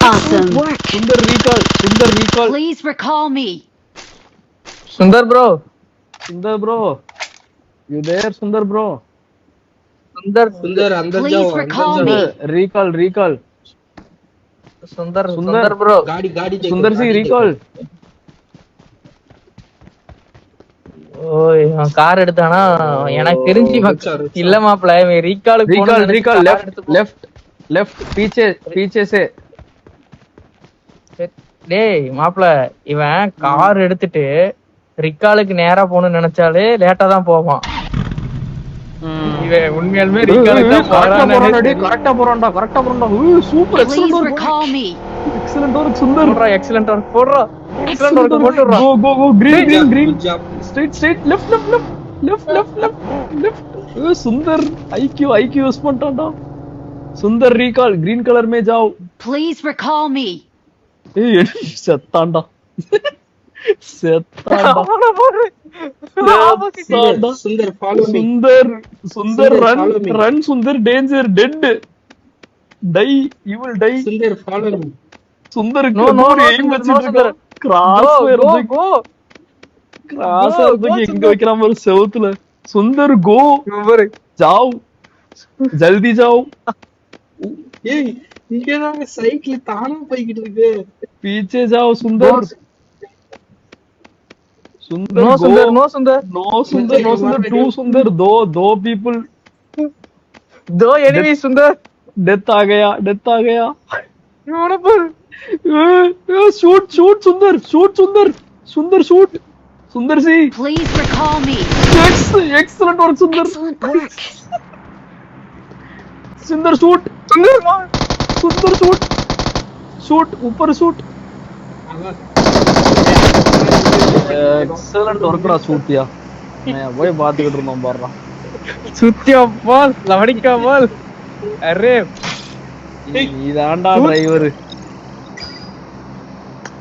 Awesome work. Sundar recall. Please recall me. Sundar bro. You there, Sundar bro? Sundar अंदर Please जाओ recall अंदर me. जाओ Recall. Sundar bro. गाड़ी देखो Sundar ji, गाड़ी recall. ஓய் அவன் கார் எடுத்தானா எனக்கு தெரிஞ்சு ரிச்சா. இல்ல மாப்ள இவன் ரீகாலுக்கு போகணும்னு Recall. நினைச்சு Left. पीछे से. டேய் மாப்ள இவன் கார் எடுத்துட்டு ரிக்காலுக்கு நேரா போகணும்னு நினைச்சாலே லேட்டா தான் போவான். இவன் உண்மையாலுமே ரிக்காலுக்கு தான் போறான். கரெக்டா போறான்டா. Super Please recall me. Excellent work Sundar. Excellent work போடுறா. எக்ஸலென்ட் ஒர்க் போட்டுறா. Go green. Good job. Straight left. Sundar IQ use பண்ணிட்டான்டா. सुंदर recall green color में जाओ. Please recall me. ஏய் செத்தான்டா. அவன போடு. सुंदर follow me. सुंदर run सुंदर danger dead. You will die. सुंदर follow me. सुंदर No, aim வச்சிட்டு கிராஸ் go. கிராஸ் எங்க வைக்கிறான் ஒரு செவுத்துல. सुंदर go. जाओ जल्दी जाओ. ஏய் இங்க தான் சைக்கிள் தானா போயிட்டு இருக்கு. पीछे जाओ सुंदर. No Sundar. Two सुंदर दो people. दो एनिमी Sundar. डेथ आ गया. அவன போடு. शूट सुंदर शूट. सुंदर जी. Please recall me. Excellent work सुंदर. Excellent work. सुंदर शूट ऊपर शूट. एक्सीलेंट वर्कடா शूटயா. मैं वही बात कर रहा हूं बाररा. சுத்தியா பால் லவடிக்கா பால். அரே இதாண்டா டிரைவர்.